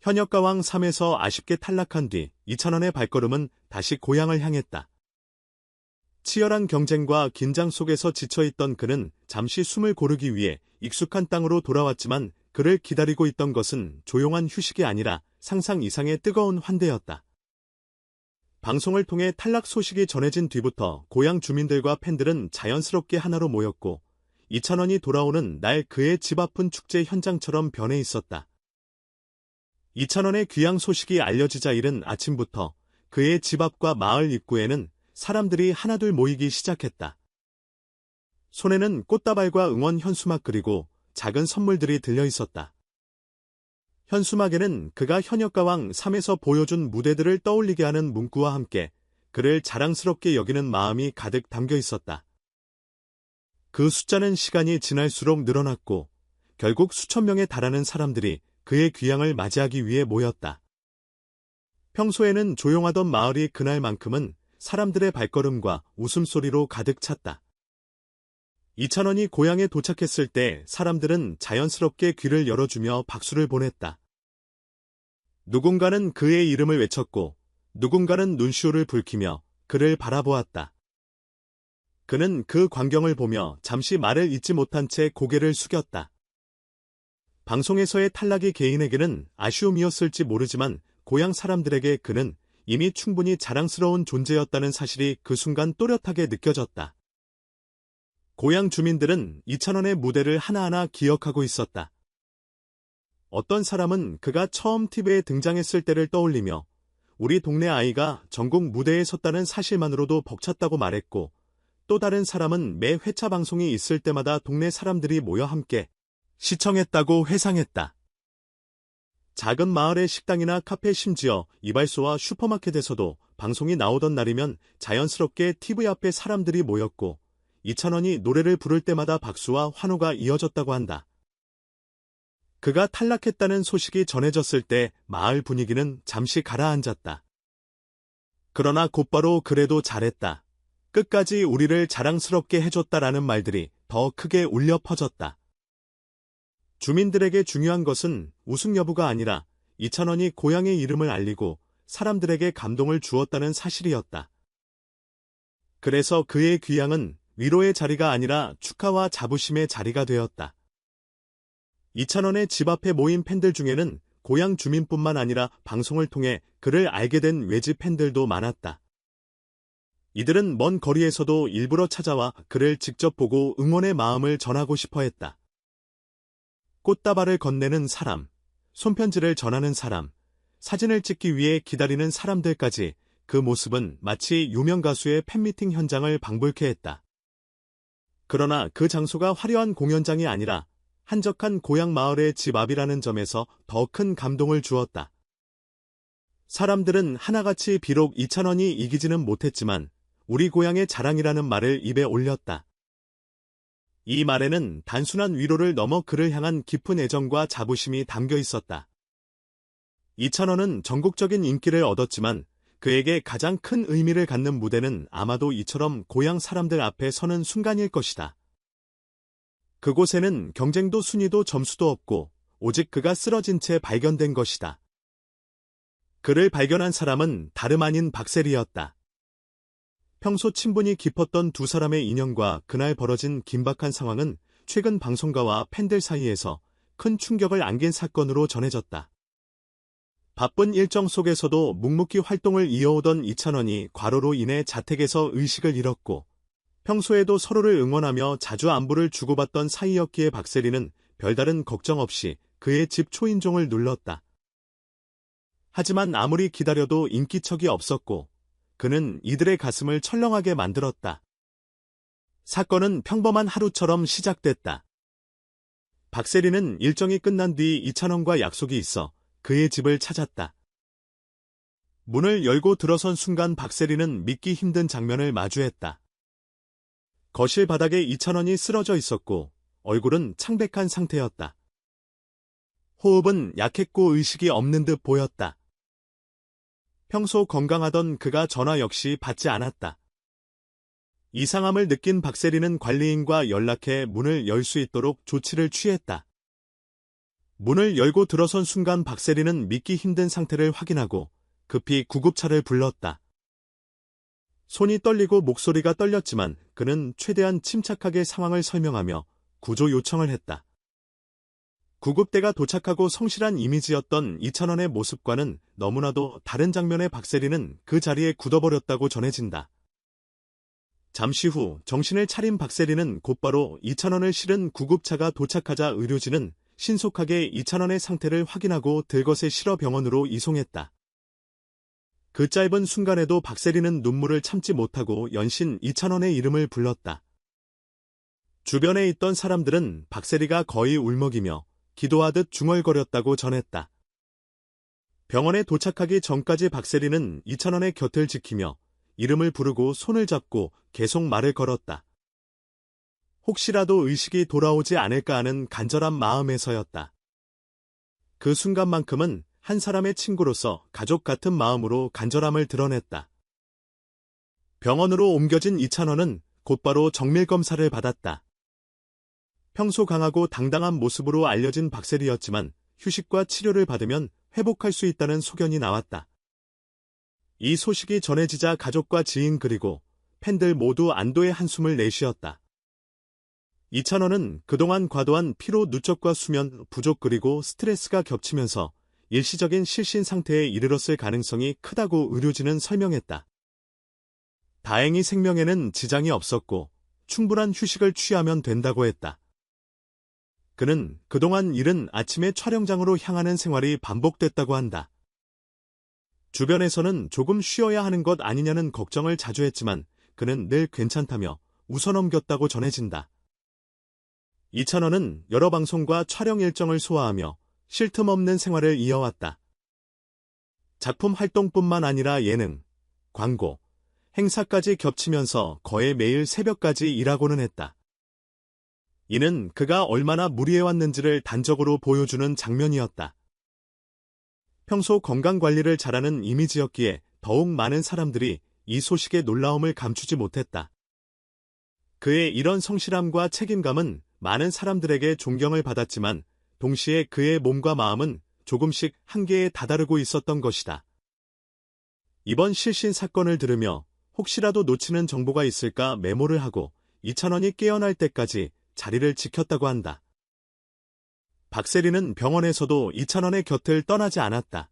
현역가왕 3에서 아쉽게 탈락한 뒤 이찬원의 발걸음은 다시 고향을 향했다. 치열한 경쟁과 긴장 속에서 지쳐있던 그는 잠시 숨을 고르기 위해 익숙한 땅으로 돌아왔지만 그를 기다리고 있던 것은 조용한 휴식이 아니라 상상 이상의 뜨거운 환대였다. 방송을 통해 탈락 소식이 전해진 뒤부터 고향 주민들과 팬들은 자연스럽게 하나로 모였고 이찬원이 돌아오는 날 그의 집 앞은 축제 현장처럼 변해 있었다. 이찬원의 귀향 소식이 알려지자 이른 아침부터 그의 집 앞과 마을 입구에는 사람들이 하나둘 모이기 시작했다. 손에는 꽃다발과 응원 현수막 그리고 작은 선물들이 들려 있었다. 현수막에는 그가 현역가왕 3에서 보여준 무대들을 떠올리게 하는 문구와 함께 그를 자랑스럽게 여기는 마음이 가득 담겨 있었다. 그 숫자는 시간이 지날수록 늘어났고 결국 수천 명에 달하는 사람들이 그의 귀향을 맞이하기 위해 모였다. 평소에는 조용하던 마을이 그날만큼은 사람들의 발걸음과 웃음소리로 가득 찼다. 이찬원이 고향에 도착했을 때 사람들은 자연스럽게 귀를 열어주며 박수를 보냈다. 누군가는 그의 이름을 외쳤고 누군가는 눈시울을 붉히며 그를 바라보았다. 그는 그 광경을 보며 잠시 말을 잇지 못한 채 고개를 숙였다. 방송에서의 탈락이 개인에게는 아쉬움이었을지 모르지만 고향 사람들에게 그는 이미 충분히 자랑스러운 존재였다는 사실이 그 순간 또렷하게 느껴졌다. 고향 주민들은 이찬원의 무대를 하나하나 기억하고 있었다. 어떤 사람은 그가 처음 TV에 등장했을 때를 떠올리며 우리 동네 아이가 전국 무대에 섰다는 사실만으로도 벅찼다고 말했고 또 다른 사람은 매 회차 방송이 있을 때마다 동네 사람들이 모여 함께 시청했다고 회상했다. 작은 마을의 식당이나 카페 심지어 이발소와 슈퍼마켓에서도 방송이 나오던 날이면 자연스럽게 TV 앞에 사람들이 모였고 이찬원이 노래를 부를 때마다 박수와 환호가 이어졌다고 한다. 그가 탈락했다는 소식이 전해졌을 때 마을 분위기는 잠시 가라앉았다. 그러나 곧바로 그래도 잘했다. 끝까지 우리를 자랑스럽게 해줬다라는 말들이 더 크게 울려 퍼졌다. 주민들에게 중요한 것은 우승 여부가 아니라 이찬원이 고향의 이름을 알리고 사람들에게 감동을 주었다는 사실이었다. 그래서 그의 귀향은 위로의 자리가 아니라 축하와 자부심의 자리가 되었다. 이찬원의 집 앞에 모인 팬들 중에는 고향 주민뿐만 아니라 방송을 통해 그를 알게 된 외지 팬들도 많았다. 이들은 먼 거리에서도 일부러 찾아와 그를 직접 보고 응원의 마음을 전하고 싶어 했다. 꽃다발을 건네는 사람, 손편지를 전하는 사람, 사진을 찍기 위해 기다리는 사람들까지 그 모습은 마치 유명 가수의 팬미팅 현장을 방불케 했다. 그러나 그 장소가 화려한 공연장이 아니라 한적한 고향 마을의 집 앞이라는 점에서 더 큰 감동을 주었다. 사람들은 하나같이 비록 이찬원이 이기지는 못했지만 우리 고향의 자랑이라는 말을 입에 올렸다. 이 말에는 단순한 위로를 넘어 그를 향한 깊은 애정과 자부심이 담겨 있었다. 이찬원은 전국적인 인기를 얻었지만 그에게 가장 큰 의미를 갖는 무대는 아마도 이처럼 고향 사람들 앞에 서는 순간일 것이다. 그곳에는 경쟁도 순위도 점수도 없고 오직 그가 쓰러진 채 발견된 것이다. 그를 발견한 사람은 다름 아닌 박세리였다. 평소 친분이 깊었던 두 사람의 인연과 그날 벌어진 긴박한 상황은 최근 방송가와 팬들 사이에서 큰 충격을 안긴 사건으로 전해졌다. 바쁜 일정 속에서도 묵묵히 활동을 이어오던 이찬원이 과로로 인해 자택에서 의식을 잃었고 평소에도 서로를 응원하며 자주 안부를 주고받던 사이였기에 박세리는 별다른 걱정 없이 그의 집 초인종을 눌렀다. 하지만 아무리 기다려도 인기척이 없었고 그는 이들의 가슴을 철렁하게 만들었다. 사건은 평범한 하루처럼 시작됐다. 박세리는 일정이 끝난 뒤 이찬원과 약속이 있어 그의 집을 찾았다. 문을 열고 들어선 순간 박세리는 믿기 힘든 장면을 마주했다. 거실 바닥에 이찬원이 쓰러져 있었고 얼굴은 창백한 상태였다. 호흡은 약했고 의식이 없는 듯 보였다. 평소 건강하던 그가 전화 역시 받지 않았다. 이상함을 느낀 박세리는 관리인과 연락해 문을 열 수 있도록 조치를 취했다. 문을 열고 들어선 순간 박세리는 믿기 힘든 상태를 확인하고 급히 구급차를 불렀다. 손이 떨리고 목소리가 떨렸지만 그는 최대한 침착하게 상황을 설명하며 구조 요청을 했다. 구급대가 도착하고 성실한 이미지였던 이찬원의 모습과는 너무나도 다른 장면의 박세리는 그 자리에 굳어버렸다고 전해진다. 잠시 후 정신을 차린 박세리는 곧바로 이찬원을 실은 구급차가 도착하자 의료진은 신속하게 이찬원의 상태를 확인하고 들것에 실어 병원으로 이송했다. 그 짧은 순간에도 박세리는 눈물을 참지 못하고 연신 이찬원의 이름을 불렀다. 주변에 있던 사람들은 박세리가 거의 울먹이며 기도하듯 중얼거렸다고 전했다. 병원에 도착하기 전까지 박세리는 이찬원의 곁을 지키며 이름을 부르고 손을 잡고 계속 말을 걸었다. 혹시라도 의식이 돌아오지 않을까 하는 간절한 마음에서였다. 그 순간만큼은 한 사람의 친구로서 가족 같은 마음으로 간절함을 드러냈다. 병원으로 옮겨진 이찬원은 곧바로 정밀검사를 받았다. 평소 강하고 당당한 모습으로 알려진 박세리였지만 휴식과 치료를 받으면 회복할 수 있다는 소견이 나왔다. 이 소식이 전해지자 가족과 지인 그리고 팬들 모두 안도의 한숨을 내쉬었다. 이찬원은 그동안 과도한 피로 누적과 수면 부족 그리고 스트레스가 겹치면서 일시적인 실신 상태에 이르렀을 가능성이 크다고 의료진은 설명했다. 다행히 생명에는 지장이 없었고 충분한 휴식을 취하면 된다고 했다. 그는 그동안 이른 아침에 촬영장으로 향하는 생활이 반복됐다고 한다. 주변에서는 조금 쉬어야 하는 것 아니냐는 걱정을 자주 했지만 그는 늘 괜찮다며 웃어넘겼다고 전해진다. 이찬원은 여러 방송과 촬영 일정을 소화하며 쉴 틈 없는 생활을 이어왔다. 작품 활동뿐만 아니라 예능, 광고, 행사까지 겹치면서 거의 매일 새벽까지 일하고는 했다. 이는 그가 얼마나 무리해왔는지를 단적으로 보여주는 장면이었다. 평소 건강관리를 잘하는 이미지였기에 더욱 많은 사람들이 이 소식의 놀라움을 감추지 못했다. 그의 이런 성실함과 책임감은 많은 사람들에게 존경을 받았지만 동시에 그의 몸과 마음은 조금씩 한계에 다다르고 있었던 것이다. 이번 실신 사건을 들으며 혹시라도 놓치는 정보가 있을까 메모를 하고 이찬원이 깨어날 때까지 자리를 지켰다고 한다. 박세리는 병원에서도 이찬원의 곁을 떠나지 않았다.